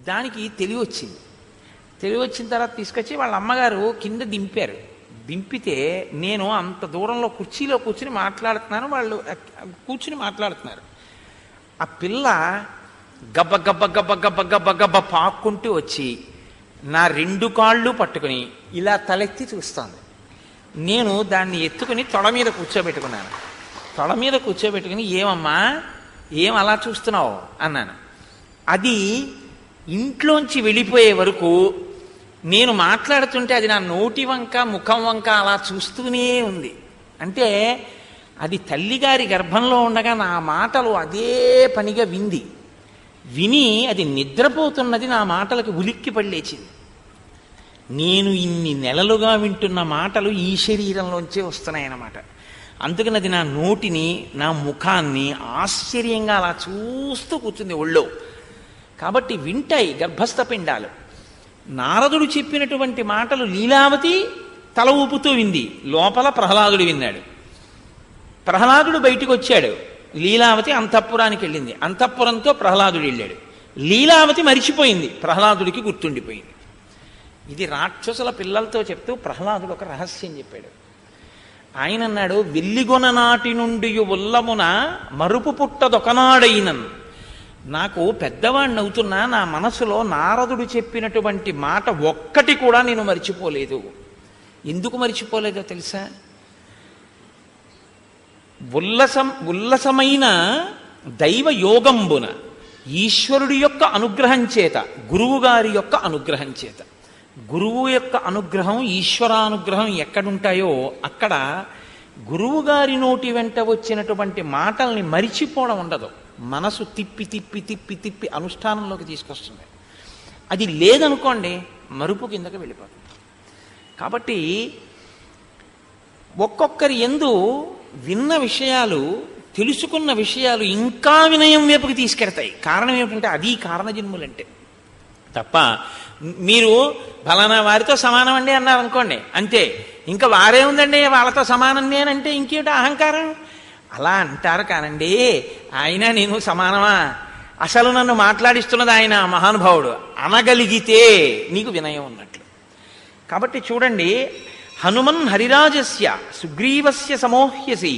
దానికి తెలివి వచ్చింది. తెలివి వచ్చిన తర్వాత తీసుకొచ్చి వాళ్ళ అమ్మగారు కింద దింపారు. దింపితే నేను అంత దూరంలో కుర్చీలో కూర్చుని మాట్లాడుతున్నాను, వాళ్ళు కూర్చుని మాట్లాడుతున్నారు. ఆ పిల్ల గబ్బ గబ్బ గబ్బ గబ్బ గబ్బ గబ్బ పాక్కుంటూ వచ్చి నా 2 కాళ్ళు పట్టుకుని ఇలా తలెత్తి చూస్తోంది. నేను దాన్ని ఎత్తుకుని తొడ మీద కూర్చోబెట్టుకున్నాను. తొడ మీద కూర్చోబెట్టుకుని ఏమమ్మా ఏం అలా చూస్తున్నావు అన్నాను. అది ఇంట్లోంచి వెళ్ళిపోయే వరకు నేను మాట్లాడుతుంటే అది నా నోటి వంక ముఖం వంక అలా చూస్తూనే ఉంది. అంటే అది తల్లిగారి గర్భంలో ఉండగా నా మాటలు అదే పనిగా వింది. విని అది నిద్రపోతున్నది నా మాటలకు ఉలిక్కి పడలేచింది. నేను ఇన్ని నెలలుగా వింటున్న మాటలు ఈ శరీరంలోంచే వస్తున్నాయన్నమాట. అందుకని అది నా నోటిని నా ముఖాన్ని ఆశ్చర్యంగా అలా చూస్తూ కూర్చుంది ఒళ్ళో. కాబట్టి వింటాయి గర్భస్థ పిండాలు. నారదుడు చెప్పినటువంటి మాటలు లీలావతి తల ఊపుతూ వింది. లోపల ప్రహ్లాదుడు విన్నాడు. ప్రహ్లాదుడు బయటికి వచ్చాడు. లీలావతి అంతఃపురానికి వెళ్ళింది. అంతఃపురంతో ప్రహ్లాదుడు వెళ్ళాడు. లీలావతి మరిచిపోయింది, ప్రహ్లాదుడికి గుర్తుండిపోయింది. ఇది రాక్షసుల పిల్లలతో చెప్తూ ప్రహ్లాదుడు ఒక రహస్యం చెప్పాడు. ఆయన అన్నాడు, వెల్లిగొన నాటి నుండి ఉల్లమున మరుపు పుట్టదొకనాడైనన్. నాకు పెద్దవాడిని అవుతున్నా నా మనసులో నారదుడు చెప్పినటువంటి మాట ఒక్కటి కూడా నేను మర్చిపోలేదు. ఎందుకు మర్చిపోలేదో తెలుసా? ఉల్లసమైన దైవ యోగంబున ఈశ్వరుడి యొక్క అనుగ్రహం చేత, గురువుగారి యొక్క అనుగ్రహం చేత. గురువు యొక్క అనుగ్రహం ఈశ్వరానుగ్రహం ఎక్కడుంటాయో అక్కడ గురువుగారి నోటి వెంట వచ్చినటువంటి మాటల్ని మరిచిపోవడం ఉండదు. మనసు తిప్పి తిప్పి తిప్పి తిప్పి అనుష్ఠానంలోకి తీసుకొస్తుంది. అది లేదనుకోండి మరుపు కిందకి వెళ్ళిపోతుంది. కాబట్టి ఒక్కొక్కరి యందు విన్న విషయాలు, తెలుసుకున్న విషయాలు ఇంకా వినయం వైపుకి తీసుకెడతాయి. కారణం ఏమిటంటే అది కారణజన్ములంటే. తప్ప మీరు ఫలానా వారితో సమానం అండి అన్నారు అనుకోండి, అంతే, ఇంకా వారే ఉందండి వాళ్ళతో సమానం నేనంటే ఇంకేమిటి అహంకారం? అలా అంటారు కానండి, ఆయన నేను సమానమా? అసలు నన్ను మాట్లాడిస్తున్నది ఆయన మహానుభావుడు అనగలిగితే నీకు వినయం ఉన్నట్లు. కాబట్టి చూడండి, హనుమన్ హరిరాజస్య సుగ్రీవస్య సమోహ్యసి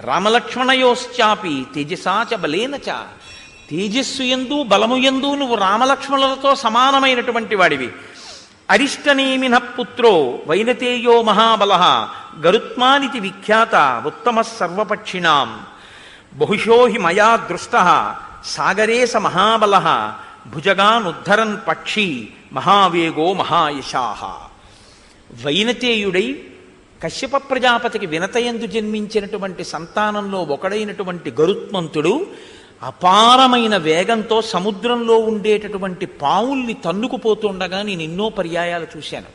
రామలక్ష్మణయోశ్చాపి తేజసాచ బలేనచ. తేజస్సు యందు బలము యందు నువ్వు రామలక్ష్మణులతో సమానమైనటువంటి వాడివి. అరిష్టనేమిన పుత్రో వైనతేయో మహాబల గరుత్మానితి విఖ్యాత ఉత్తమ సర్వపక్షిణాం. బహుశో హి మయా దృష్ట సాగరే స మహాబల భుజగానుద్ధరన్ పక్షి మహావేగో మహాయశాహ. వైనతేయుడై కశ్యప ప్రజాపతికి వినతయందు జన్మించినటువంటి సంతానంలో ఒకడైనటువంటి గరుత్మంతుడు అపారమైన వేగంతో సముద్రంలో ఉండేటటువంటి పావుల్ని తన్నుకుపోతుండగా నేను ఎన్నో పర్యాయాలు చూశాను.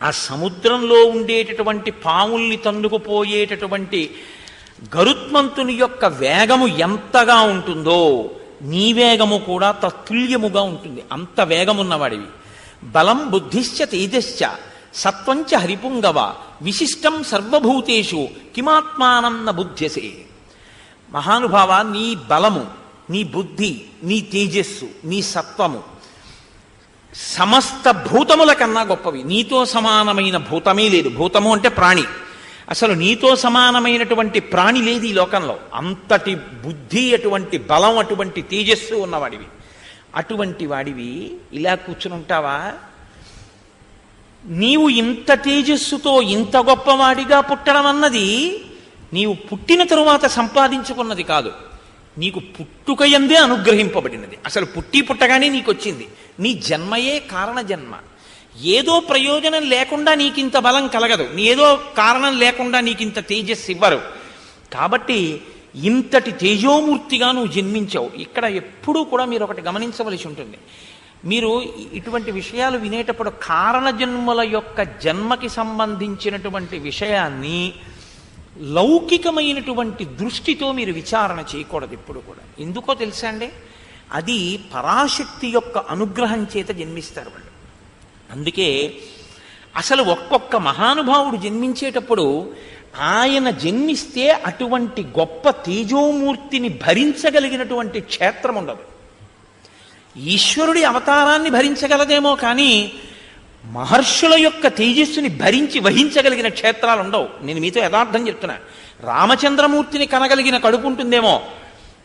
ఆ సముద్రంలో ఉండేటటువంటి పావుల్ని తన్నుకుపోయేటటువంటి గరుత్మంతుని యొక్క వేగము ఎంతగా ఉంటుందో నీ వేగము కూడా తత్తుల్యముగా ఉంటుంది. అంత వేగమున్నవాడివి. బలం బుద్ధిశ్చ తేజశ్చ సత్వంచ హరిపుంగవ విశిష్టం సర్వభూతేషు కిమాత్మానం న బుద్ధ్యసే. మహానుభావ, నీ బలము, నీ బుద్ధి, నీ తేజస్సు, నీ సత్వము సమస్త భూతముల కన్నా గొప్పవి. నీతో సమానమైన భూతమే లేదు. భూతము అంటే ప్రాణి. అసలు నీతో సమానమైనటువంటి ప్రాణి లేదు ఈ లోకంలో. అంతటి బుద్ధి, అటువంటి బలం, అటువంటి తేజస్సు ఉన్నవాడివి. అటువంటి వాడివి ఇలా కూర్చుని ఉంటావా? నీవు ఇంత తేజస్సుతో ఇంత గొప్పవాడిగా పుట్టడం అన్నది నీవు పుట్టిన తరువాత సంపాదించుకున్నది కాదు. నీకు పుట్టుకయందే అనుగ్రహింపబడినది. అసలు పుట్టి పుట్టగానే నీకు వచ్చింది. నీ జన్మయే కారణ జన్మ. ఏదో ప్రయోజనం లేకుండా నీకింత బలం కలగదు. ఏదో కారణం లేకుండా నీకింత తేజస్సు ఇవ్వరు. కాబట్టి ఇంతటి తేజోమూర్తిగా నువ్వు జన్మించావు. ఇక్కడ ఎప్పుడూ కూడా మీరు ఒకటి గమనించవలసి ఉంటుంది. మీరు ఇటువంటి విషయాలు వినేటప్పుడు కారణ జన్మల యొక్క జన్మకి సంబంధించినటువంటి విషయాన్ని లౌకికమైనటువంటి దృష్టితో మీరు విచారణ చేయకూడదు ఎప్పుడు కూడా. ఎందుకో తెలుసా అండి? అది పరాశక్తి యొక్క అనుగ్రహం చేత జన్మిస్తారు వాళ్ళు. అందుకే అసలు ఒక్కొక్క మహానుభావుడు జన్మించేటప్పుడు ఆయన జన్మిస్తే అటువంటి గొప్ప తేజోమూర్తిని భరించగలిగినటువంటి క్షేత్రం ఉండదు. ఈశ్వరుడి అవతారాన్ని భరించగలదేమో కానీ మహర్షుల యొక్క తేజస్సుని భరించి వహించగలిగిన క్షేత్రాలు ఉండవు. నేను మీతో యథార్థం చెప్తున్నా. రామచంద్రమూర్తిని కనగలిగిన కడుపు ఉంటుందేమో,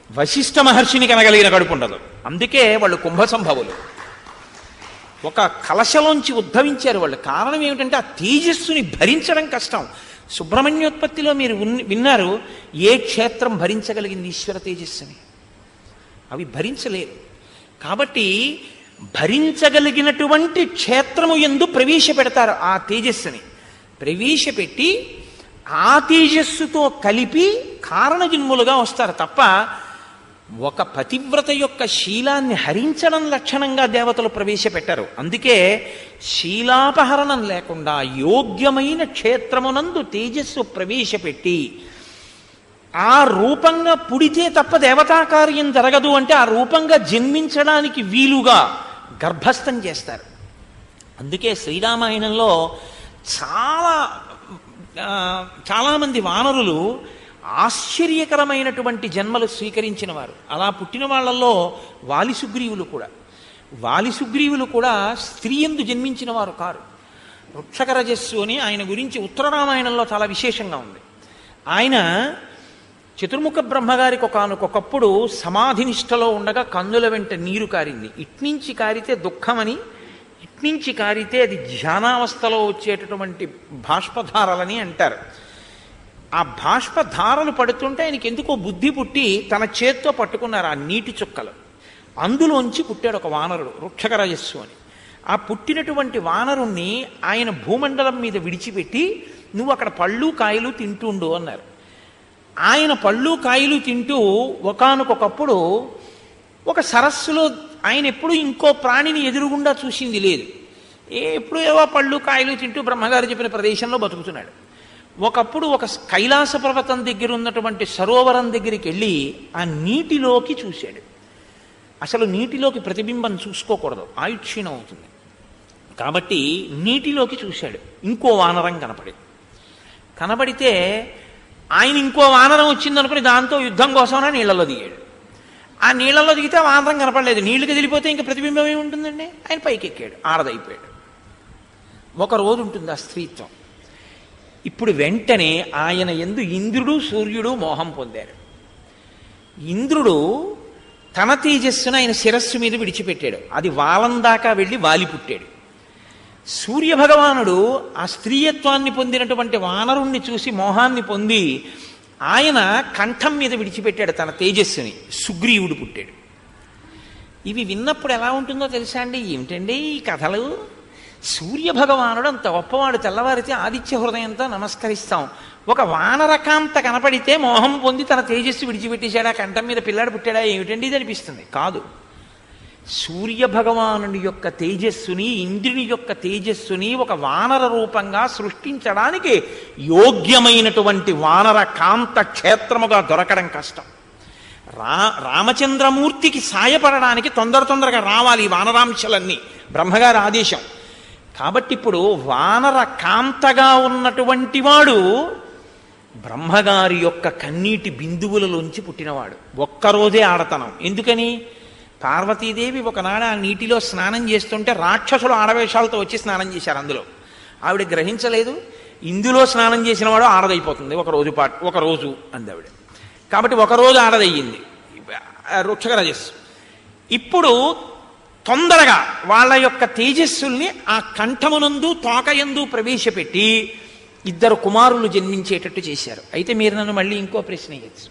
వశిష్ఠ మహర్షిని కనగలిగిన కడుపు ఉండదు. అందుకే వాళ్ళు కుంభసంభవులు. ఒక కలశలోంచి ఉద్భవించారు వాళ్ళు. కారణం ఏమిటంటే ఆ తేజస్సుని భరించడం కష్టం. సుబ్రహ్మణ్యోత్పత్తిలో మీరు విన్నారు, ఏ క్షేత్రం భరించగలిగింది ఈశ్వర తేజస్సుని? అవి భరించలేరు. కాబట్టి భరించగలిగినటువంటి క్షేత్రము యందు ప్రవేశపెడతారు. ఆ తేజస్సుని ప్రవేశపెట్టి ఆ తేజస్సుతో కలిపి కారణజన్ములుగా వస్తారు తప్ప ఒక పతివ్రత యొక్క శీలాన్ని హరించడం లక్షణంగా దేవతలు ప్రవేశపెట్టారు. అందుకే శీలాపహరణం లేకుండా యోగ్యమైన క్షేత్రమునందు తేజస్సు ప్రవేశపెట్టి ఆ రూపంగా పుడితే తప్ప దేవతా కార్యం జరగదు అంటే ఆ రూపంగా జన్మించడానికి వీలుగా గర్భస్థం చేస్తారు. అందుకే శ్రీరామాయణంలో చాలామంది వానరులు ఆశ్చర్యకరమైనటువంటి జన్మలు స్వీకరించిన వారు. అలా పుట్టిన వాళ్ళల్లో వాలి సుగ్రీవులు కూడా స్త్రీ యందు జన్మించిన వారు కారు. వృక్షకరజస్సు అని ఆయన గురించి ఉత్తర రామాయణంలో చాలా విశేషంగా ఉంది. ఆయన చతుర్ముఖ బ్రహ్మగారికి ఒకనకొకప్పుడు సమాధినిష్టలో ఉండగా కన్నుల వెంట నీరు కారింది. ఇట్నుంచి కారితే దుఃఖమని, ఇట్నుంచి కారితే అది ధ్యానావస్థలో వచ్చేటటువంటి బాష్పధారలని అంటారు. ఆ బాష్పధారలు పడుతుంటే ఆయనకి ఎందుకో బుద్ధి పుట్టి తన చేత్తో పట్టుకున్నారు ఆ నీటి చుక్కలు. అందులోంచి పుట్టాడు ఒక వానరుడు, వృక్షకరజస్సు అని. ఆ పుట్టినటువంటి వానరుణ్ణి ఆయన భూమండలం మీద విడిచిపెట్టి నువ్వు అక్కడ పళ్ళు కాయలు తింటుండు అన్నారు. ఆయన పళ్ళు కాయలు తింటూ ఒకానొకప్పుడు ఒక సరస్సులో ఆయన ఎప్పుడు ఇంకో ప్రాణిని ఎదురుగుండా చూసింది లేదు. ఎప్పుడు ఏవో పళ్ళు కాయలు తింటూ బ్రహ్మగారు చెప్పిన ప్రదేశంలో బతుకుతున్నాడు. ఒకప్పుడు ఒక కైలాస పర్వతం దగ్గర ఉన్నటువంటి సరోవరం దగ్గరికి వెళ్ళి ఆ నీటిలోకి చూశాడు. అసలు నీటిలోకి ప్రతిబింబం చూసుకోకూడదు, ఆయుక్షీణం అవుతుంది. కాబట్టి నీటిలోకి చూశాడు. ఇంకో వానరం కనబడితే ఆయన ఇంకో వానరం వచ్చిందనుకుని దాంతో యుద్ధం కోసమైనా నీళ్లలో దిగాడు. ఆ నీళ్లలో దిగితే వానరం కనపడలేదు. నీళ్లు కదిలిపోతే ఇంకా ప్రతిబింబం ఏముంటుందండి? ఆయన పైకి ఎక్కాడు, ఆడదైపోయాడు. ఒక రోజు ఉంటుంది ఆ స్త్రీత్వం. ఇప్పుడు వెంటనే ఆయన యందు ఇంద్రుడు సూర్యుడు మోహం పొందారు. ఇంద్రుడు తన తేజస్సును ఆయన శిరస్సు మీద విడిచిపెట్టాడు. అది వాలం దాకా వెళ్ళి వాలి పుట్టాడు. సూర్యభగవానుడు ఆ స్త్రీయత్వాన్ని పొందినటువంటి వానరుణ్ణి చూసి మోహాన్ని పొంది ఆయన కంఠం మీద విడిచిపెట్టాడు తన తేజస్సుని. సుగ్రీవుడు పుట్టాడు. ఇవి విన్నప్పుడు ఎలా ఉంటుందో తెలుసా అండి? ఏమిటండి ఈ కథలు? సూర్యభగవానుడు అంత గొప్పవాడు, తెల్లవారితే ఆదిత్య హృదయంతో నమస్కరిస్తాం. ఒక వానరకాంత కనపడితే మోహం పొంది తన తేజస్సు విడిచిపెట్టేశాడా, కంఠం మీద పిల్లాడు పుట్టాడా, ఏమిటండి ఇది అనిపిస్తుంది. కాదు, సూర్యభగవానుని యొక్క తేజస్సుని, ఇంద్రుని యొక్క తేజస్సుని ఒక వానర రూపంగా సృష్టించడానికి యోగ్యమైనటువంటి వానర కాంత క్షేత్రముగా దొరకడం కష్టం. రామచంద్రమూర్తికి సాయపడడానికి తొందరగా రావాలి ఈ వానరాంశలన్నీ, బ్రహ్మగారి ఆదేశం. కాబట్టి ఇప్పుడు వానర కాంతగా ఉన్నటువంటి వాడు బ్రహ్మగారి యొక్క కన్నీటి బిందువులలోంచి పుట్టినవాడు. ఒక్కరోజే ఆడతనం. ఎందుకని? పార్వతీదేవి ఒకనాడు ఆ నీటిలో స్నానం చేస్తుంటే రాక్షసులు ఆడవేషాలతో వచ్చి స్నానం చేశారు. అందులో ఆవిడ గ్రహించలేదు. ఇందులో స్నానం చేసిన వాడు ఆడదైపోతుంది ఒక రోజు అంది ఆవిడ. కాబట్టి ఒకరోజు ఆడదయ్యింది వృక్షకరజస్సు. ఇప్పుడు తొందరగా వాళ్ళ యొక్క తేజస్సుల్ని ఆ కంఠమునందు తోకయందు ప్రవేశపెట్టి ఇద్దరు కుమారులు జన్మించేటట్టు చేశారు. అయితే మీరు నన్ను మళ్ళీ ఇంకో ప్రశ్న వేయచ్చు.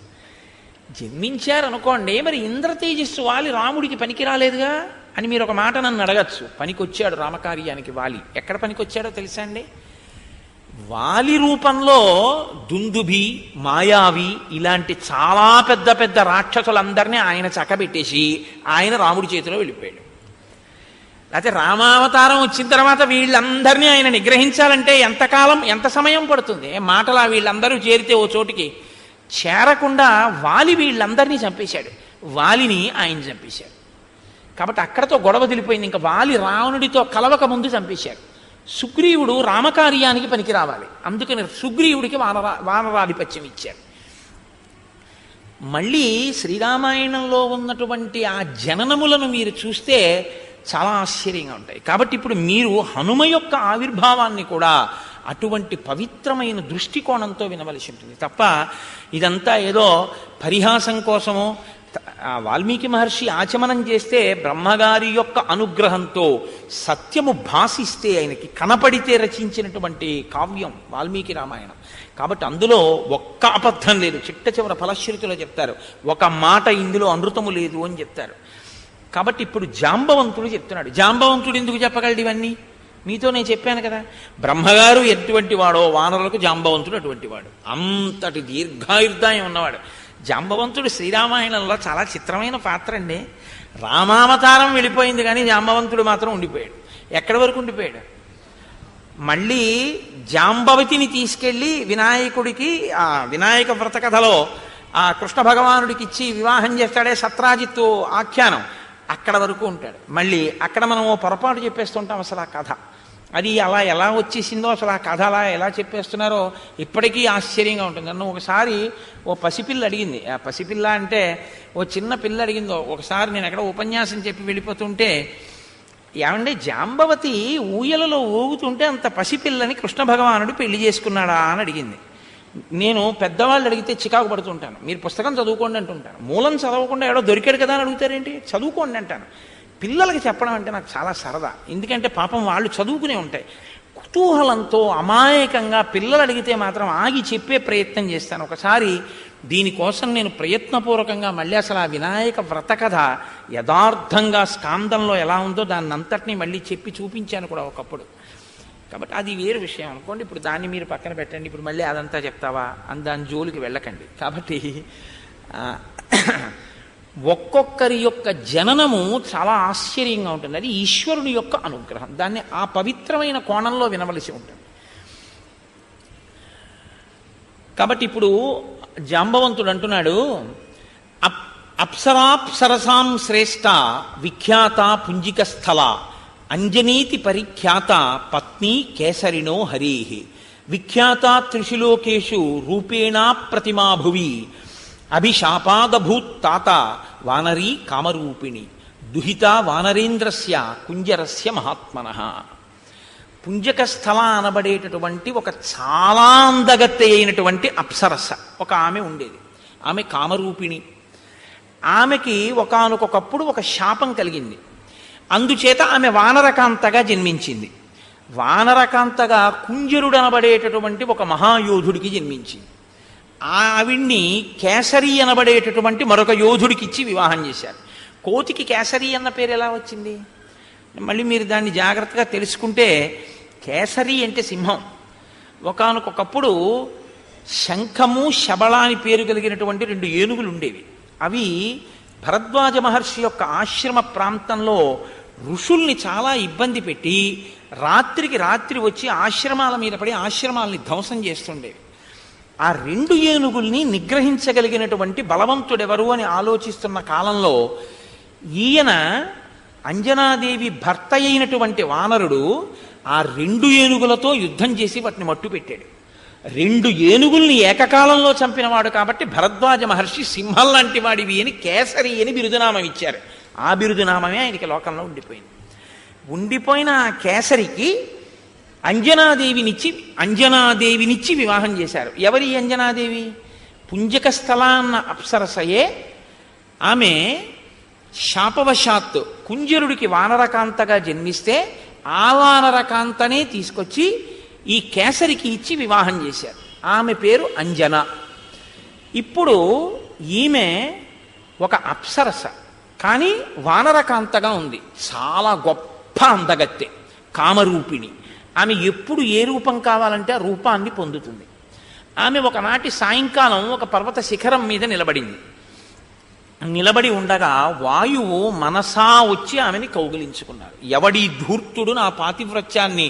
జన్మించారనుకోండి, మరి ఇంద్ర తేజస్సు వాలి రాముడికి పనికి రాలేదుగా అని మీరు ఒక మాట నన్ను అడగచ్చు. పనికొచ్చాడు రామకార్యానికి వాలి. ఎక్కడ పనికొచ్చాడో తెలుసా అండి? వాలి రూపంలో దుందుభి, మాయావి ఇలాంటి చాలా పెద్ద పెద్ద రాక్షసులందరినీ ఆయన చక్కబెట్టేసి ఆయన రాముడి చేతిలో వెళ్ళిపోయాడు. లేకపోతే రామావతారం వచ్చిన తర్వాత వీళ్ళందరినీ ఆయన నిగ్రహించాలంటే ఎంత సమయం పడుతుంది? మాటలా వీళ్ళందరూ చేరితే ఓ చోటికి చేరకుండా వాలి వీళ్ళందరినీ చంపేశాడు. వాలిని ఆయన చంపేశాడు. కాబట్టి అక్కడతో గొడవ తెలిపోయింది. ఇంకా వాలి రావణుడితో కలవక ముందు చంపేశాడు. సుగ్రీవుడు రామకార్యానికి పనికి రావాలి, అందుకని సుగ్రీవుడికి వానరాధిపత్యం ఇచ్చాడు. మళ్ళీ శ్రీరామాయణంలో ఉన్నటువంటి ఆ జననములను మీరు చూస్తే చాలా ఆశ్చర్యంగా ఉంటాయి. కాబట్టి ఇప్పుడు మీరు హనుమ యొక్క ఆవిర్భావాన్ని కూడా అటువంటి పవిత్రమైన దృష్టికోణంతో వినవలసి ఉంటుంది తప్ప ఇదంతా ఏదో పరిహాసం కోసమో. వాల్మీకి మహర్షి ఆచమనం చేస్తే బ్రహ్మగారి యొక్క అనుగ్రహంతో సత్యము భాసిస్తే ఆయనకి కనపడితే రచించినటువంటి కావ్యం వాల్మీకి రామాయణం. కాబట్టి అందులో ఒక్క అబద్ధం లేదు. చిట్ట చివర ఫలశ్రుతిలో చెప్తారు, ఒక మాట ఇందులో అనృతము లేదు అని చెప్తారు. కాబట్టి ఇప్పుడు జాంబవంతుడు చెప్తున్నాడు. జాంబవంతుడు ఎందుకు చెప్పగలడు ఇవన్నీ? మీతో నేను చెప్పాను కదా, బ్రహ్మగారు ఎటువంటి వాడో వానరులకు జాంబవంతుడు అటువంటి వాడు. అంతటి దీర్ఘాయుర్దాయం ఉన్నవాడు జాంబవంతుడు. శ్రీరామాయణంలో చాలా చిత్రమైన పాత్ర అండి. రామావతారం వెళ్ళిపోయింది కానీ జాంబవంతుడు మాత్రం ఉండిపోయాడు. ఎక్కడి వరకు ఉండిపోయాడు? మళ్ళీ జాంబవతిని తీసుకెళ్ళి వినాయకుడికి ఆ వినాయక వ్రత కథలో ఆ కృష్ణ భగవానుడికి ఇచ్చి వివాహం చేస్తాడే సత్రాజిత్తు ఆఖ్యానం, అక్కడ వరకు ఉంటాడు. మళ్ళీ అక్కడ మనం పొరపాటు చెప్పేస్తుంటాం. అసలు ఆ కథ అది అలా ఎలా వచ్చేసిందో, అసలు ఆ కథ అలా ఎలా చెప్పేస్తున్నారో ఇప్పటికీ ఆశ్చర్యంగా ఉంటుంది. నన్ను ఒకసారి ఓ పసిపిల్ల అడిగింది. ఆ పసిపిల్ల అంటే ఓ చిన్న పిల్ల అడిగిందో ఒకసారి, నేను ఎక్కడ ఉపన్యాసం చెప్పి వెళ్ళిపోతుంటే, ఏమంటే జాంబవతి ఊయలలో ఊగుతుంటే అంత పసిపిల్లని కృష్ణ భగవానుడు పెళ్లి చేసుకున్నాడా అని అడిగింది. నేను పెద్దవాళ్ళు అడిగితే చికాకు పడుతుంటాను. మీరు పుస్తకం చదువుకోండి అంటుంటాను. మూలం చదవకుండా ఎవడో దొరికాడు కదా అని అడుగుతారేంటి? చదువుకోండి అంటాను. పిల్లలకి చెప్పడం అంటే నాకు చాలా సరదా. ఎందుకంటే పాపం వాళ్ళు చదువుకునే ఉంటాయి. కుతూహలంతో అమాయకంగా పిల్లలు అడిగితే మాత్రం ఆగి చెప్పే ప్రయత్నం చేస్తాను. ఒకసారి దీనికోసం నేను ప్రయత్నపూర్వకంగా మళ్ళీ అసలు ఆ వినాయక వ్రత కథ యథార్థంగా స్కాందంలో ఎలా ఉందో దాన్ని అంతటినీ మళ్ళీ చెప్పి చూపించాను కూడా ఒకప్పుడు. కాబట్టి అది వేరు విషయం అనుకోండి. ఇప్పుడు దాన్ని మీరు పక్కన పెట్టండి. ఇప్పుడు మళ్ళీ అదంతా చెప్తావా అని దాని జోలికి వెళ్ళకండి. కాబట్టి ఒక్కొక్కరి యొక్క జననము చాలా ఆశ్చర్యంగా ఉంటుంది. అది ఈశ్వరుని యొక్క అనుగ్రహం. దాన్ని ఆ పవిత్రమైన కోణంలో వినవలసి ఉంటుంది. కాబట్టి ఇప్పుడు జాంబవంతుడు అంటున్నాడు, అప్సరాప్సరసాం శ్రేష్ఠ విఖ్యాత పుంజిక స్థల అంజనీతి పరిఖ్యాత పత్ని కేసరిణో హరి విఖ్యాత త్రిశులోకేషు రూపేణా ప్రతిమా భువి అభిశాపాదభూత్ తాత వానరీ కామరూపిణి దుహిత వానరేంద్రస్య కుంజరస్య మహాత్మనః. పుంజక స్థల అనబడేటటువంటి ఒక చాలా అందగత్తె అయినటువంటి అప్సరస ఒక ఆమె ఉండేది. ఆమె కామరూపిణి. ఆమెకి ఒకానొకప్పుడు ఒక శాపం కలిగింది. అందుచేత ఆమె వానరకాంతగా జన్మించింది. వానరకాంతగా కుంజరుడు అనబడేటటువంటి ఒక మహాయోధుడికి జన్మించింది. ఆవిడ్ని కేసరి అనబడేటటువంటి మరొక యోధుడికి ఇచ్చి వివాహం చేశారు. కోతికి కేసరి అన్న పేరు ఎలా వచ్చింది? మళ్ళీ మీరు దాన్ని జాగ్రత్తగా తెలుసుకుంటే, కేసరి అంటే సింహం. ఒకానొకప్పుడు శంఖము శబళ అని పేరు కలిగినటువంటి 2 ఏనుగులు ఉండేవి. అవి భరద్వాజ మహర్షి యొక్క ఆశ్రమ ప్రాంతంలో ఋషుల్ని చాలా ఇబ్బంది పెట్టి రాత్రికి రాత్రి వచ్చి ఆశ్రమాల మీద పడి ఆశ్రమాలని ధ్వంసం చేస్తుండేవి. ఆ 2 ఏనుగుల్ని నిగ్రహించగలిగినటువంటి బలవంతుడెవరు అని ఆలోచిస్తున్న కాలంలో ఈయన అంజనాదేవి భర్త అయినటువంటి వానరుడు ఆ 2 ఏనుగులతో యుద్ధం చేసి వాటిని మట్టు పెట్టాడు. 2 ఏనుగుల్ని ఏకకాలంలో చంపినవాడు కాబట్టి భరద్వాజ మహర్షి సింహం లాంటి వాడివి అని కేసరి అని బిరుదునామం ఇచ్చారు. ఆ బిరుదునామమే ఆయనకి లోకంలో ఉండిపోయింది. ఉండిపోయిన ఆ కేసరికి అంజనాదేవినిచ్చి వివాహం చేశారు. ఎవరి అంజనాదేవి? పుంజక స్థల అన్న అప్సరసయే. ఆమె శాపవశాత్తు కుంజరుడికి వానరకాంతగా జన్మిస్తే ఆ వానరకాంతనే తీసుకొచ్చి ఈ కేసరికి ఇచ్చి వివాహం చేశారు. ఆమె పేరు అంజన. ఇప్పుడు ఈమె ఒక అప్సరస, కానీ వానరకాంతగా ఉంది. చాలా గొప్ప అందగత్తె, కామరూపిణి. ఆమె ఎప్పుడు ఏ రూపం కావాలంటే ఆ రూపాన్ని పొందుతుంది. ఆమె ఒకనాటి సాయంకాలం ఒక పర్వత శిఖరం మీద నిలబడింది. నిలబడి ఉండగా వాయువు మనసా వచ్చి ఆమెని కౌగిలించుకున్నారు. ఎవడి ధూర్తుడు నా పాతివ్రత్యాన్ని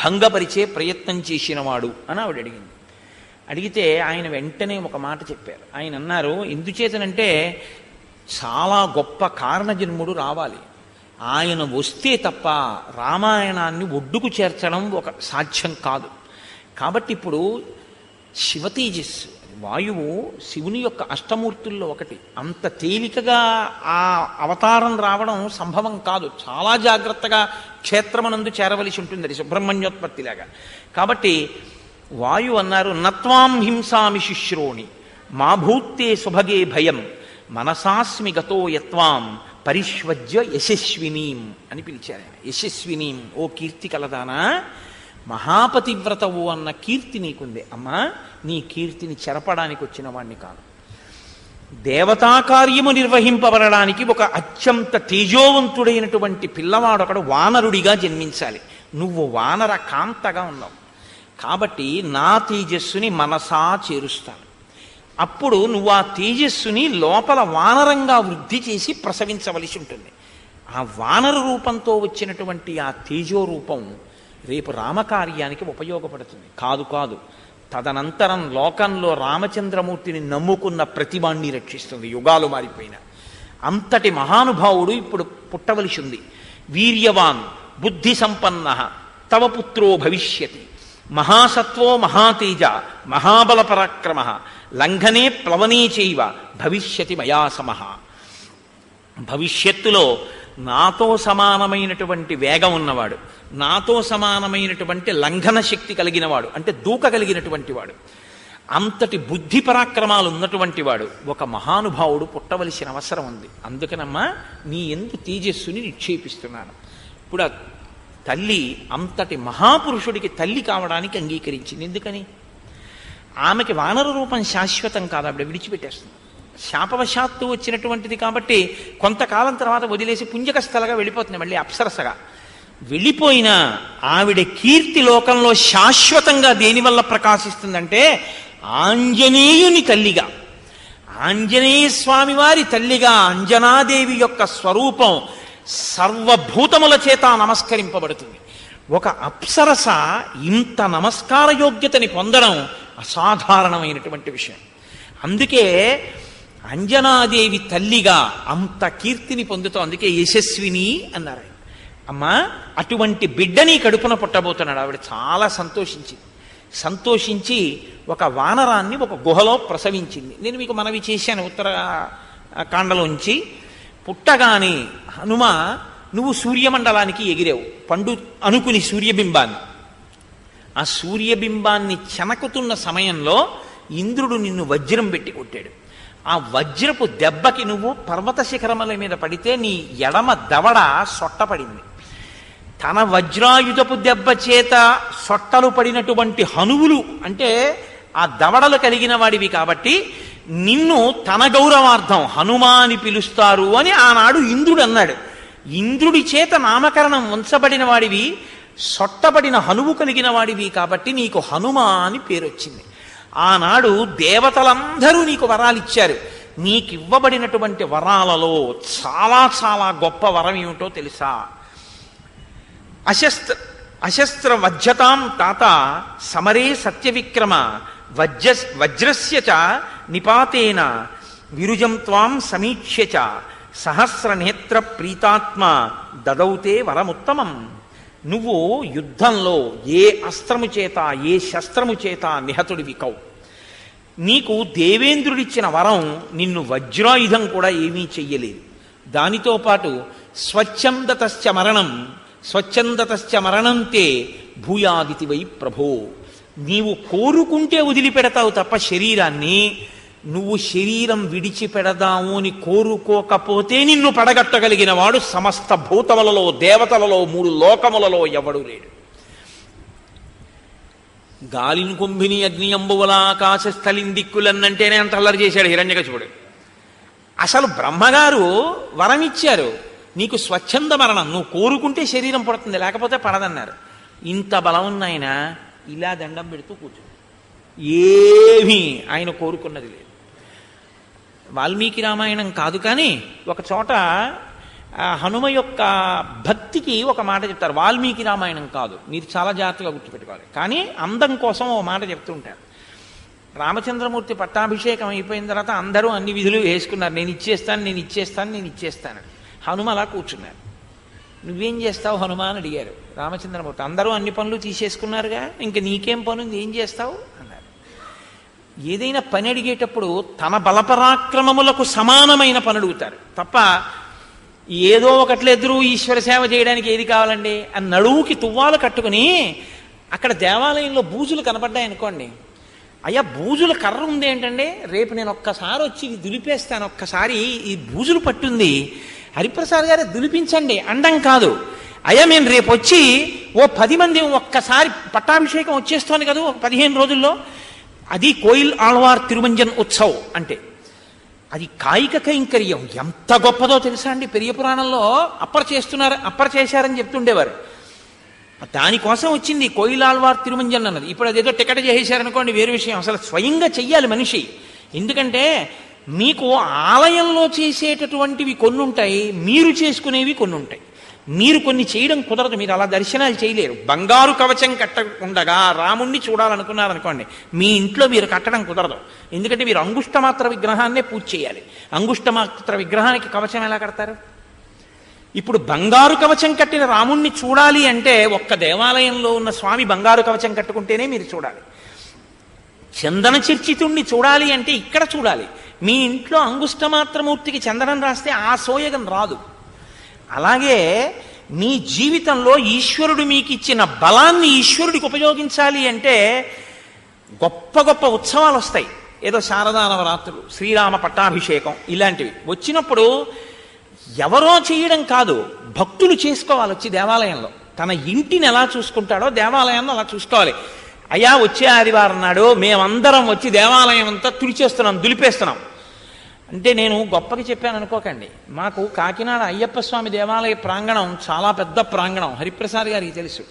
భంగపరిచే ప్రయత్నం చేసినవాడు అని ఆవిడ అడిగింది. అడిగితే ఆయన వెంటనే ఒక మాట చెప్పారు. ఆయన అన్నారు, ఎందుచేతనంటే చాలా గొప్ప కారణజన్ముడు రావాలి. ఆయన వస్తే తప్ప రామాయణాన్ని ఒడ్డుకు చేర్చడం ఒక సాధ్యం కాదు. కాబట్టి ఇప్పుడు శివతేజస్సు వాయువు శివుని యొక్క అష్టమూర్తుల్లో ఒకటి. అంత తేలికగా ఆ అవతారం రావడం సంభవం కాదు. చాలా జాగ్రత్తగా క్షేత్రమనందు చేరవలసి ఉంటుంది, అది సుబ్రహ్మణ్యోత్పత్తిలాగా. కాబట్టి వాయు అన్నారు, నత్వాం హింసామి శుశ్రోణి మా భూత్తే సుభగే భయం మనసాస్మి గతో యత్వాం పరిష్వజ్య యశస్వినీం అని పిలిచారు ఆయన. యశస్వినీం, ఓ కీర్తి కలదానా, మహాపతివ్రతవు అన్న కీర్తి నీకుంది. అమ్మా, నీ కీర్తిని చెరపడానికి వచ్చిన వాణ్ణి కాదు. దేవతా కార్యము నిర్వహింపబడడానికి ఒక అత్యంత తేజోవంతుడైనటువంటి పిల్లవాడు ఒకడు వానరుడిగా జన్మించాలి. నువ్వు వానర కాంతగా ఉన్నావు కాబట్టి నా తేజస్సుని మనసా చేరుస్తాను. అప్పుడు నువ్వు ఆ తేజస్సుని లోపల వానరంగా వృద్ధి చేసి ప్రసవించవలసి ఉంటుంది. ఆ వానర రూపంతో వచ్చినటువంటి ఆ తేజో రూపం రేపు రామకార్యానికి ఉపయోగపడుతుంది. కాదు కాదు, తదనంతరం లోకంలో రామచంద్రమూర్తిని నమ్ముకున్న ప్రతివాణ్ణి రక్షిస్తుంది. యుగాలు మారిపోయిన అంతటి మహానుభావుడు ఇప్పుడు పుట్టవలసి ఉంది. వీర్యవాన్ బుద్ధి సంపన్న తవ పుత్రో భవిష్యతి మహాసత్వో మహాతేజ మహాబల పరాక్రమ లంఘనే ప్లవనే చైవ భవిష్యతి మయా సమః. భవిష్యత్తులో నాతో సమానమైనటువంటి వేగం ఉన్నవాడు, నాతో సమానమైనటువంటి లంఘన శక్తి కలిగినవాడు, అంటే దూకగలిగినటువంటి వాడు, అంతటి బుద్ధి పరాక్రమాలు ఉన్నటువంటి వాడు ఒక మహానుభావుడు పుట్టవలసిన అవసరం ఉంది. అందుకనమ్మా నీ యందు తేజస్సుని నిక్షేపిస్తున్నాను. ఇప్పుడు తల్లి అంతటి మహాపురుషుడికి తల్లి కావడానికి అంగీకరించింది. ఎందుకని? ఆమెకి వానర రూపం శాశ్వతం కాదు, ఆవిడ విడిచిపెట్టేస్తుంది. శాపవశాత్తు వచ్చినటువంటిది కాబట్టి కొంతకాలం తర్వాత వదిలేసి పుంజక స్థలగా వెళ్ళిపోతుంది, మళ్ళీ అప్సరసగా వెళ్ళిపోయినా ఆవిడ కీర్తి లోకంలో శాశ్వతంగా దేనివల్ల ప్రకాశిస్తుందంటే ఆంజనేయుని తల్లిగా, ఆంజనేయ స్వామి వారి తల్లిగా అంజనాదేవి యొక్క స్వరూపం సర్వభూతముల చేత నమస్కరింపబడుతుంది. ఒక అప్సరస ఇంత నమస్కార యోగ్యతని పొందడం అసాధారణమైనటువంటి విషయం. అందుకే అంజనాదేవి తల్లిగా అంత కీర్తిని పొందుతాం. అందుకే యశస్విని అన్నారు. అమ్మా, అటువంటి బిడ్డని కడుపున పుట్టబోతున్నాడు. ఆవిడ చాలా సంతోషించి ఒక వానరాన్ని ఒక గుహలో ప్రసవించింది. నేను మీకు మనవి చేశాను ఉత్తరకాండలోంచి. పుట్టగానే హనుమ నువ్వు సూర్యమండలానికి ఎగిరావు, పండు అనుకుని సూర్యబింబాన్ని. ఆ సూర్యబింబాన్ని చెనకుతున్న సమయంలో ఇంద్రుడు నిన్ను వజ్రం పెట్టి కొట్టాడు. ఆ వజ్రపు దెబ్బకి నువ్వు పర్వత శిఖరముల మీద పడితే నీ ఎడమ దవడ సొట్టపడింది. తన వజ్రాయుధపు దెబ్బ చేత సొట్టలు పడినటువంటి హనువులు అంటే ఆ దవడలు కలిగిన వాడివి కాబట్టి నిన్ను తన గౌరవార్థం హనుమా అని పిలుస్తారు అని ఆనాడు ఇంద్రుడు అన్నాడు. ఇంద్రుడి చేత నామకరణం ఉంచబడిన వాడివి, సొట్టబడిన హనువు కలిగిన వాడివి కాబట్టి నీకు హనుమా అని పేరు వచ్చింది. ఆనాడు దేవతలందరూ నీకు వరాలు ఇచ్చారు. నీకివ్వబడినటువంటి వరాలలో చాలా చాలా గొప్ప వరం ఏమిటో తెలుసా? అశస్త్ర వజ్రతాం తాత సమరే సత్యవిక్రమ వజ్రస్య చ నిపాతేన విరుజం త్వాం సమీక్ష్య చ సహస్రనేత్ర ప్రీతాత్మ దదౌతే వరముత్తమం. నువ్వు యుద్ధంలో ఏ అస్త్రము చేత ఏ శస్త్రము చేత నిహతుడివి కవు. నీకు దేవేంద్రుడిచ్చిన వరం నిన్ను వజ్రాయుధం కూడా ఏమీ చెయ్యలేదు. దానితో పాటు స్వచ్ఛందతశ్చ మరణంతే భూయాదితి వై ప్రభో. నీవు కోరుకుంటే వదిలిపెడతావు తప్ప శరీరాన్ని, నువ్వు శరీరం విడిచిపెడదాము అని కోరుకోకపోతే నిన్ను పడగట్టగలిగిన వాడు సమస్త భూతములలో దేవతలలో 3 లోకములలో ఎవడూ లేడు. గాలిని కుంభిని అగ్ని అంబువల ఆకాశ స్థలిందిక్కులన్నంటేనే అంత అల్లరి చేశాడు హిరణ్యకశిపుడు. అసలు బ్రహ్మగారు వరం ఇచ్చారు, నీకు స్వచ్ఛంద మరణం, నువ్వు కోరుకుంటే శరీరం పడుతుంది లేకపోతే పడదన్నారు. ఇంత బలం ఉన్నాయన ఇలా దండం పెడుతూ కూర్చో, ఏమీ ఆయన కోరుకున్నది లేదు. వాల్మీకి రామాయణం కాదు కానీ ఒక చోట హనుమ యొక్క భక్తికి ఒక మాట చెప్తారు. వాల్మీకి రామాయణం కాదు, మీరు చాలా జాగ్రత్తగా గుర్తుపెట్టుకోవాలి. కానీ అందం కోసం ఒక మాట చెప్తూ ఉంటారు. రామచంద్రమూర్తి పట్టాభిషేకం అయిపోయిన తర్వాత అందరూ అన్ని విధులు వేసుకున్నారు. నేను ఇచ్చేస్తాను. హనుమ అలా కూర్చున్నారు. నువ్వేం చేస్తావు హనుమ అని అడిగారు రామచంద్రమూర్తి. అందరూ అన్ని పనులు తీసేసుకున్నారుగా, ఇంక నీకేం పనుంది, ఏం చేస్తావు అన్నారు. ఏదైనా పని అడిగేటప్పుడు తన బలపరాక్రమములకు సమానమైన పని అడుగుతారు తప్ప ఏదో ఒకట్లెదురు ఈశ్వర సేవ చేయడానికి ఏది కావాలండి అని నడువుకి తువ్వాలు కట్టుకుని అక్కడ దేవాలయంలో బూజులు కనపడ్డాయనుకోండి, అయ్యా బూజుల కర్ర ఉంది ఏంటంటే, రేపు నేను ఒక్కసారి వచ్చి ఇది దులిపేస్తాను, ఒక్కసారి ఈ బూజులు పట్టుంది హరిప్రసాద్ గారు దులిపించండి అండం కాదు. అయ్యా మేము రేపు వచ్చి ఓ 10 మంది ఒక్కసారి పట్టాభిషేకం వచ్చేస్తోంది కదా 15 రోజుల్లో, అది కోయిల్ ఆళ్వార్ తిరుమంజన్ ఉత్సవ్ అంటే అది కాయిక కైంకర్యం ఎంత గొప్పదో తెలుసా అండి. పెరియ పురాణంలో అప్పర్ చేశారని చెప్తుండేవారు. దానికోసం వచ్చింది కోయిల్ ఆళ్వార్ తిరుమంజన్ అన్నది. ఇప్పుడు అదేదో టికెట్ చేసేశారనుకోండి వేరే విషయం, అసలు స్వయంగా చెయ్యాలి మనిషి. ఎందుకంటే మీకు ఆలయంలో చేసేటటువంటివి కొన్ని ఉంటాయి, మీరు చేసుకునేవి కొన్ని ఉంటాయి. మీరు కొన్ని చేయడం కుదరదు, మీరు అలా దర్శనాలు చేయలేరు. బంగారు కవచం కట్టకుండగా రాముణ్ణి చూడాలనుకున్నారనుకోండి, మీ ఇంట్లో మీరు కట్టడం కుదరదు. ఎందుకంటే మీరు అంగుష్టమాత్ర విగ్రహాన్నే పూజ చేయాలి. అంగుష్టమాత్ర విగ్రహానికి కవచం ఎలా కడతారు? ఇప్పుడు బంగారు కవచం కట్టిన రాముణ్ణి చూడాలి అంటే ఒక్క దేవాలయంలో ఉన్న స్వామి బంగారు కవచం కట్టుకుంటేనే మీరు చూడాలి. చందన చర్చితుణ్ణి చూడాలి అంటే ఇక్కడ చూడాలి. మీ ఇంట్లో అంగుష్టమాత్రమూర్తికి చందనం రాస్తే ఆ సోయగం రాదు. అలాగే మీ జీవితంలో ఈశ్వరుడు మీకు ఇచ్చిన బలాన్ని ఈశ్వరుడికి ఉపయోగించాలి అంటే గొప్ప గొప్ప ఉత్సవాలు వస్తాయి. ఏదో శారదా నవరాత్రులు, శ్రీరామ పట్టాభిషేకం ఇలాంటివి వచ్చినప్పుడు ఎవరో చేయడం కాదు, భక్తులు చేసుకోవాలి. వచ్చి దేవాలయంలో తన ఇంటిని ఎలా చూసుకుంటాడో దేవాలయాన్ని అలా చూసుకోవాలి. అయ్యా వచ్చే ఆదివారం నాడు మేమందరం వచ్చి దేవాలయం అంతా తుడిచేస్తున్నాం, దులిపేస్తున్నాం అంటే నేను గొప్పకి చెప్పాను అనుకోకండి. మాకు కాకినాడ అయ్యప్ప స్వామి దేవాలయ ప్రాంగణం చాలా పెద్ద ప్రాంగణం, హరిప్రసాద్ గారికి తెలుసు.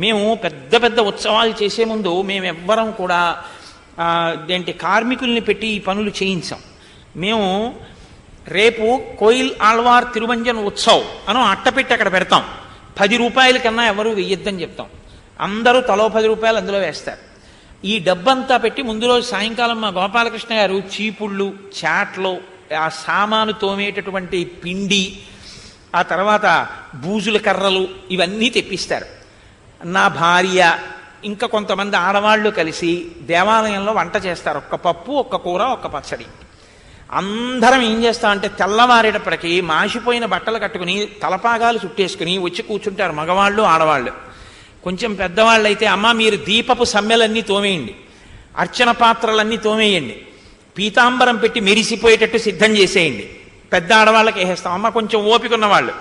మేము పెద్ద పెద్ద ఉత్సవాలు చేసే ముందు మేమెవ్వరం కూడా కార్మికుల్ని పెట్టి ఈ పనులు చేయించాం. మేము రేపు కోయిల్ ఆళ్వార్ తిరుమంజన్ ఉత్సవ్ అని అట్టపెట్టి అక్కడ పెడతాం. 10 రూపాయల కన్నా ఎవరు వెయ్యొద్దని చెప్తాం. అందరూ తలో 10 రూపాయలు అందులో వేస్తారు. ఈ డబ్బంతా పెట్టి ముందు రోజు సాయంకాలం మా గోపాలకృష్ణ గారు చీపుళ్ళు, చాట్లు, ఆ సామాను తోమేటటువంటి పిండి, ఆ తర్వాత బూజుల కర్రలు ఇవన్నీ తెప్పిస్తారు. నా భార్య ఇంకా కొంతమంది ఆడవాళ్ళు కలిసి దేవాలయంలో వంట చేస్తారు. ఒక్క పప్పు, ఒక్క కూర, ఒక్క పచ్చడి. అందరం ఏం చేస్తామంటే తెల్లవారేటప్పటికీ మాసిపోయిన బట్టలు కట్టుకుని తలపాగాలు చుట్టేసుకుని వచ్చి కూర్చుంటారు మగవాళ్ళు, ఆడవాళ్ళు. కొంచెం పెద్దవాళ్ళు అయితే అమ్మ మీరు దీపపు సమ్మెలన్నీ తోమేయండి, అర్చన పాత్రలన్నీ తోమేయండి, పీతాంబరం పెట్టి మెరిసిపోయేటట్టు సిద్ధం చేసేయండి. పెద్ద ఆడవాళ్ళకి వేసేస్తాం. అమ్మ కొంచెం ఓపిక ఉన్నవాళ్ళు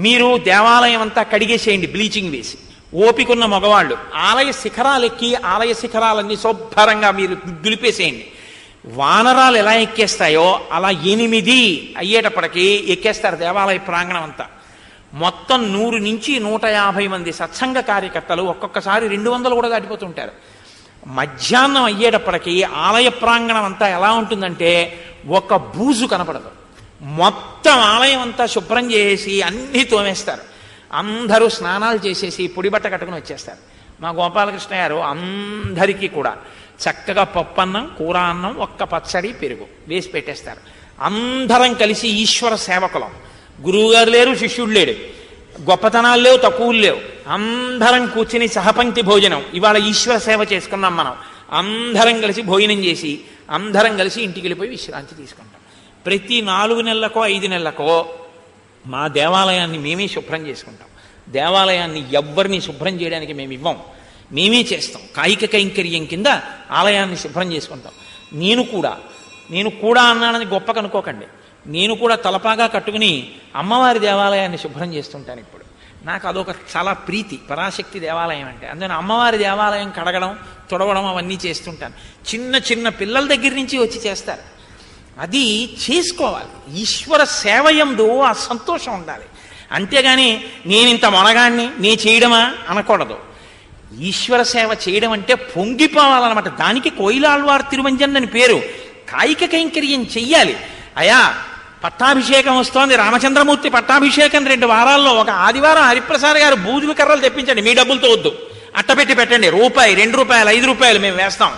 మీరు దేవాలయం అంతా కడిగేసేయండి బ్లీచింగ్ వేసి. ఓపికన్న మగవాళ్ళు ఆలయ శిఖరాలు ఎక్కి ఆలయ శిఖరాలన్నీ శుభ్రంగా మీరు దులిపేసేయండి. వానరాలు ఎలా ఎక్కేస్తాయో అలా 8 అయ్యేటప్పటికీ ఎక్కేస్తారు దేవాలయ ప్రాంగణం అంతా. మొత్తం 100 నుంచి 150 మంది సత్సంగ కార్యకర్తలు ఒక్కొక్కసారి 200 కూడా దాటిపోతుంటారు. మధ్యాహ్నం అయ్యేటప్పటికీ ఆలయ ప్రాంగణం అంతా ఎలా ఉంటుందంటే ఒక బూజు కనపడదు. మొత్తం ఆలయం అంతా శుభ్రం చేసి అన్నీ తోమేస్తారు. అందరూ స్నానాలు చేసేసి పొడిబట్ట కట్టుకుని వచ్చేస్తారు. మా గోపాలకృష్ణ గారు అందరికీ కూడా చక్కగా పప్పు అన్నం, కూర అన్నం, ఒక్క పచ్చడి, పెరుగు వేసి పెట్టేస్తారు. అందరం కలిసి ఈశ్వర సేవకులం. గురువుగారు లేరు, శిష్యుడు లేడు, గొప్పతనాలు లేవు, తక్కువలు లేవు. అందరం కూర్చుని సహపంక్తి భోజనం. ఇవాళ ఈశ్వర సేవ చేసుకున్నాం మనం. అందరం కలిసి భోజనం చేసి అందరం కలిసి ఇంటికి వెళ్ళిపోయి విశ్రాంతి తీసుకుంటాం. ప్రతి 4 నెలలకో 5 నెలలకో మా దేవాలయాన్ని మేమే శుభ్రం చేసుకుంటాం. దేవాలయాన్ని ఎవ్వరిని శుభ్రం చేయడానికి మేము ఇవ్వం, మేమే చేస్తాం. కాయిక కైంకర్యం కింద ఆలయాన్ని శుభ్రం చేసుకుంటాం. నేను కూడా అన్నానని గొప్ప కనుకోకండి. నేను కూడా తలపాగా కట్టుకుని అమ్మవారి దేవాలయాన్ని శుభ్రం చేస్తుంటాను. ఇప్పుడు నాకు అదొక చాలా ప్రీతి, పరాశక్తి దేవాలయం అంటే. అందుకని అమ్మవారి దేవాలయం కడగడం, తుడవడం అవన్నీ చేస్తుంటాను. చిన్న చిన్న పిల్లల దగ్గర నుంచి వచ్చి చేస్తారు. అది చేసుకోవాలి. ఈశ్వర సేవయందు ఆ సంతోషం ఉండాలి. అంతేగాని నేనింత మొనగాన్ని నే చేయడమా అనకూడదు. ఈశ్వర సేవ చేయడం అంటే పొంగిపోవాలన్నమాట. దానికి కోయిలాళ్వార్ తిరుమంజన్ అని పేరు. కాయిక కైంకర్యం చెయ్యాలి. అయా పట్టాభిషేకం వస్తోంది, రామచంద్రమూర్తి పట్టాభిషేకం 2 వారాల్లో, ఒక ఆదివారం హరిప్రసాద్ గారు బూజుల కర్రలు తెప్పించండి, మీ డబ్బులతో వద్దు, అట్టపెట్టి పెట్టండి. రూపాయి, 2 రూపాయలు, 5 రూపాయలు మేము వేస్తాం.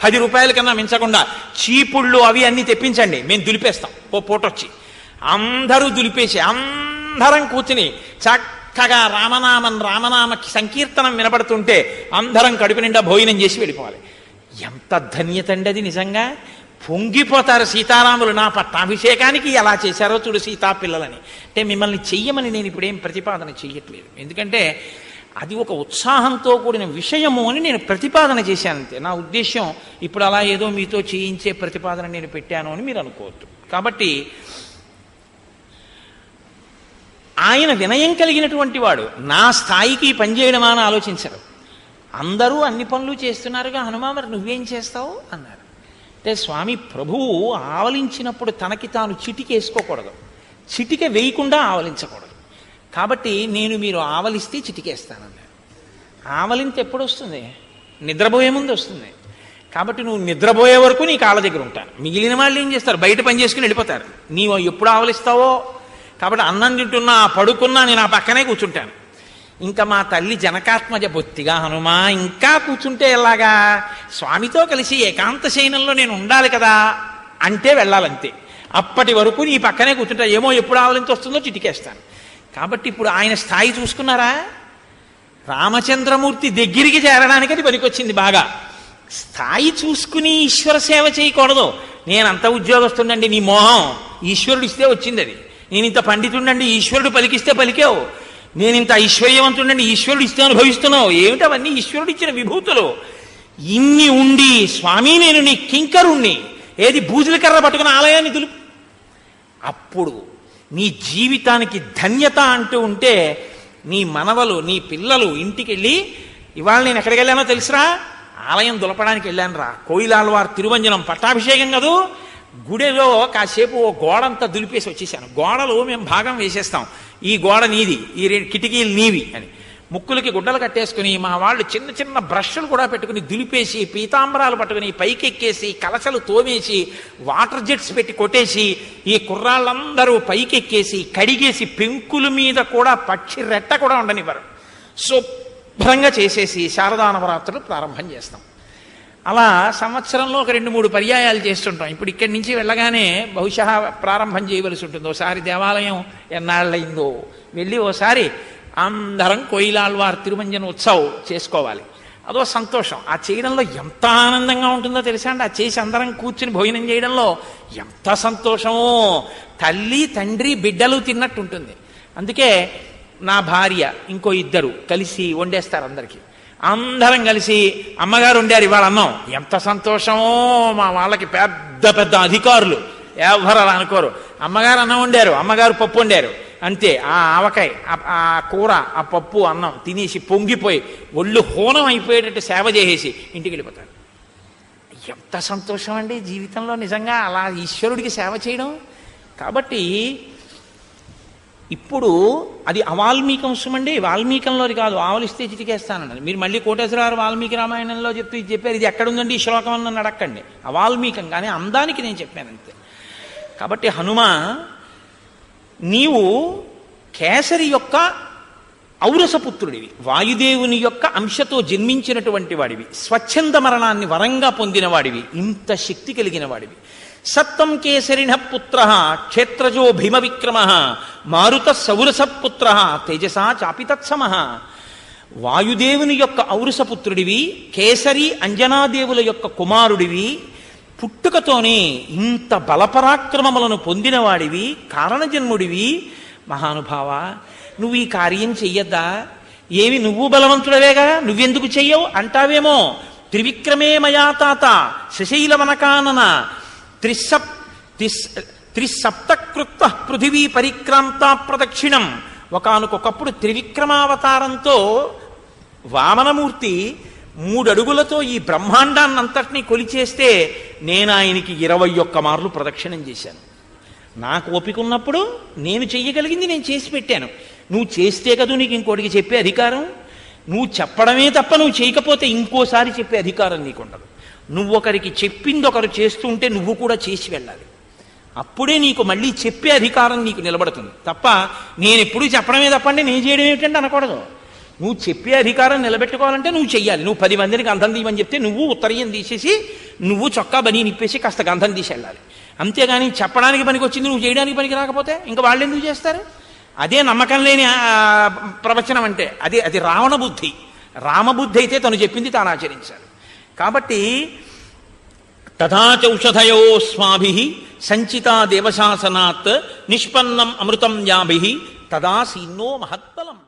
10 రూపాయల కన్నా మించకుండా చీపుళ్ళు అవి అన్నీ తెప్పించండి, మేము దులిపేస్తాం. పూటొచ్చి అందరూ దులిపేసి అందరం కూర్చుని చక్కగా రామనామ సంకీర్తనం వినపడుతుంటే అందరం కడుపు నిండా భోజనం చేసి వెళ్ళిపోవాలి. ఎంత ధన్యత అండి అది నిజంగా. పొంగిపోతారు సీతారాములు, నా పట్టాభిషేకానికి ఎలా చేశారో చూడు సీతా పిల్లలని. అంటే మిమ్మల్ని చెయ్యమని నేను ఇప్పుడేం ప్రతిపాదన చెయ్యట్లేదు, ఎందుకంటే అది ఒక ఉత్సాహంతో కూడిన విషయము అని నేను ప్రతిపాదన చేశానంతే. నా ఉద్దేశం ఇప్పుడు అలా ఏదో మీతో చేయించే ప్రతిపాదన నేను పెట్టాను అని మీరు అనుకోవద్దు. కాబట్టి ఆయన వినయం కలిగినటువంటి వాడు. నా స్థాయికి పనిచేయడమా అని ఆలోచించరు. అందరూ అన్ని పనులు చేస్తున్నారుగా, హనుమా మరి నువ్వేం చేస్తావు అన్నారు. అంటే స్వామి ప్రభువు ఆవలించినప్పుడు తనకి తాను చిటికేసుకోకూడదు, చిటిక వేయకుండా ఆవలించకూడదు. కాబట్టి నేను మీరు ఆవలిస్తే చిటికేస్తానన్నాడు. ఆవలింత ఎప్పుడు వస్తుంది? నిద్రపోయే ముందు వస్తుంది. కాబట్టి నువ్వు నిద్రపోయే వరకు నీ కాళ్ళ దగ్గర ఉంటాను. మిగిలిన వాళ్ళు ఏం చేస్తారు? బయట పని చేసుకుని వెళ్ళిపోతారు. నీవు ఎప్పుడు ఆవలిస్తావో. కాబట్టి అన్నం తింటున్నా పడుకున్నా నేను ఆ పక్కనే కూర్చుంటాను. ఇంకా మా తల్లి జనకాత్మజ బొత్తిగా హనుమా ఇంకా కూర్చుంటే ఎలాగా, స్వామితో కలిసి ఏకాంత శయనంలో నేను ఉండాలి కదా అంటే వెళ్ళాలంతే. అప్పటి వరకు నీ పక్కనే కూర్చుంటా. ఏమో ఎప్పుడు ఆవలింత వస్తుందో చిటికేస్తాను. కాబట్టి ఇప్పుడు ఆయన స్థాయి చూసుకున్నారా? రామచంద్రమూర్తి దగ్గరికి చేరడానికి అది పనికొచ్చింది బాగా. స్థాయి చూసుకుని ఈశ్వర సేవ చేయకూడదు. నేనంత ఉద్యోగస్తుండండి, నీ మోహం ఈశ్వరుడు ఇస్తే వచ్చింది అది. నేను ఇంత పండితుండండి, ఈశ్వరుడు పలికిస్తే పలికావు. నేను ఇంత ఐశ్వర్యవంతుండండి, ఈశ్వరుడు ఇస్తే అనుభవిస్తున్నావు. ఏమిటి అవన్నీ? ఈశ్వరుడు ఇచ్చిన విభూతులు. ఇన్ని ఉండి స్వామి నేను నీ కింకరుణ్ణి, ఏది బూజుల కర్ర పట్టుకుని ఆలయాన్ని దులుపు. అప్పుడు నీ జీవితానికి ధన్యత అంటూ ఉంటే నీ మనవలు నీ పిల్లలు ఇంటికి వెళ్ళి, ఇవాళ నేను ఎక్కడికి వెళ్ళానో తెలుసురా, ఆలయం దులపడానికి వెళ్ళాను రా, కోయిలాల్వార్ తిరువంజనం పట్టాభిషేకం కదూ, గుడిలో కాసేపు ఓ గోడంతా దులిపేసి వచ్చేసాను. గోడలు మేము భాగం వేసేస్తాం, ఈ గోడ నీది, ఈ కిటికీలు నీవి అని. ముక్కులకి గుడ్డలు కట్టేసుకుని మా వాళ్ళు చిన్న చిన్న బ్రష్లు కూడా పెట్టుకుని దులిపేసి, పీతాంబరాలు పట్టుకుని పైకెక్కేసి, కలశలు తోమేసి, వాటర్ జెట్స్ పెట్టి కొట్టేసి, ఈ కుర్రాళ్ళందరూ పైకెక్కేసి కడిగేసి, పెంకుల మీద కూడా పక్షి రెట్ట కూడా ఉండనివ్వరు, శుభ్రంగా చేసేసి శారదా నవరాత్రులు ప్రారంభం చేస్తాం. అలా సంవత్సరంలో ఒక 2-3 పర్యాయాలు చేస్తుంటాం. ఇప్పుడు ఇక్కడి నుంచి వెళ్ళగానే బహుశా ప్రారంభం చేయవలసి ఉంటుంది. ఓసారి దేవాలయం ఎన్నాళ్ళయిందో వెళ్ళి ఓసారి అందరం కోయిలాల్వార్ తిరుమంజన ఉత్సవం చేసుకోవాలి. అదో సంతోషం. ఆ చేయడంలో ఎంత ఆనందంగా ఉంటుందో తెలుసా అండి. ఆ చేసి అందరం కూర్చుని భోజనం చేయడంలో ఎంత సంతోషమో, తల్లి తండ్రి బిడ్డలు తిన్నట్టు ఉంటుంది. అందుకే నా భార్య ఇంకో 2 కలిసి వండేస్తారు అందరికీ. అందరం కలిసి అమ్మగారు వండారు ఇవాళ అన్నం, ఎంత సంతోషమో. మా వాళ్ళకి పెద్ద పెద్ద అధికారులు, ఎవరు అలా అనుకోరు. అమ్మగారు అన్నం వండారు, అమ్మగారు పప్పు వండారు, అంతే. ఆ ఆవకాయ, ఆ కూర, ఆ పప్పు అన్నం తినేసి పొంగిపోయి ఒళ్ళు హోనం అయిపోయేటట్టు సేవ చేసేసి ఇంటికి వెళ్ళిపోతారు. ఎంత సంతోషం అండి జీవితంలో నిజంగా అలా ఈశ్వరుడికి సేవ చేయడం. కాబట్టి ఇప్పుడు అది అవాల్మీకం సుమండి, వాల్మీకంలోది కాదు. ఆవలిస్తే చిటికేస్తానండి. మీరు మళ్ళీ కోటేశ్వరరావు వాల్మీకి రామాయణంలో చెప్తూ ఇది చెప్పారు, ఇది ఎక్కడుందండి ఈ శ్లోకం అని నన్ను అడక్కండి. అవాల్మీకం, కానీ అందానికి నేను చెప్పాను అంతే. కాబట్టి హనుమ, నీవు కేసరి యొక్క ఔరసపుత్రుడివి, వాయుదేవుని యొక్క అంశతో జన్మించినటువంటి వాడివి, స్వచ్ఛంద మరణాన్ని వరంగా పొందిన వాడివి, ఇంత శక్తి కలిగిన వాడివి. సత్తం కేసరిణ పుత్ర క్షేత్రజో భీమ విక్రమ మారుత సౌరసపుత్ర తేజసా చాపితత్సమ. వాయుదేవుని యొక్క ఔరసపుత్రుడివి, కేసరి అంజనాదేవుల యొక్క కుమారుడివి, పుట్టుకతోనే ఇంత బలపరాక్రమములను పొందినవాడివి, కారణజన్ముడివి. మహానుభావ, నువ్వు ఈ కార్యం చెయ్యద్దా? ఏమి నువ్వు బలవంతుడవేగా, నువ్వెందుకు చెయ్యవు అంటావేమో. త్రివిక్రమే మయా తాత శశైలవనకానన త్రిసప్తకృత్త పృథివీ పరిక్రాంత ప్రదక్షిణం. ఒకానొకప్పుడు త్రివిక్రమావతారంతో వామనమూర్తి 3 అడుగులతో ఈ బ్రహ్మాండాన్నంతటినీ కొలిచేస్తే నేను ఆయనకి 21 మార్లు ప్రదక్షిణం చేశాను. నాకు ఓపిక ఉన్నప్పుడు నేను చెయ్యగలిగింది నేను చేసి పెట్టాను. నువ్వు చేస్తే కదా నీకు ఇంకోటికి చెప్పే అధికారం. నువ్వు చెప్పడమే తప్ప నువ్వు చేయకపోతే ఇంకోసారి చెప్పే అధికారం నీకుండదు. నువ్వు ఒకరికి చెప్పింది ఒకరు చేస్తుంటే నువ్వు కూడా చేసి వెళ్ళాలి. అప్పుడే నీకు మళ్ళీ చెప్పే అధికారం నీకు నిలబడుతుంది తప్ప నేను ఎప్పుడు చెప్పడమే తప్పండి నేను చేయడం ఏమిటంటే అనకూడదు. నువ్వు చెప్పే అధికారం నిలబెట్టుకోవాలంటే నువ్వు చెయ్యాలి. నువ్వు 10 మందిని గంధం తీయమని చెప్తే నువ్వు ఉత్తరీయం తీసేసి నువ్వు చొక్కా బనీ నిప్పేసి కాస్త గంధం తీసి వెళ్ళాలి. అంతేగాని చెప్పడానికి పనికి వచ్చింది నువ్వు చేయడానికి పనికి రాకపోతే ఇంకా వాళ్ళు ఎందుకు చేస్తారు? అదే నమ్మకం లేని ప్రవచనం అంటే అది రావణ బుద్ధి. రామబుద్ధి అయితే తను చెప్పింది తాను ఆచరించాలి. కాబట్టి తథాచౌషధయోస్మాభి సంచితా దేవశాసనాత్ నిష్పన్నం అమృతం యాభి తదా సీన్నో మహత్ఫలం.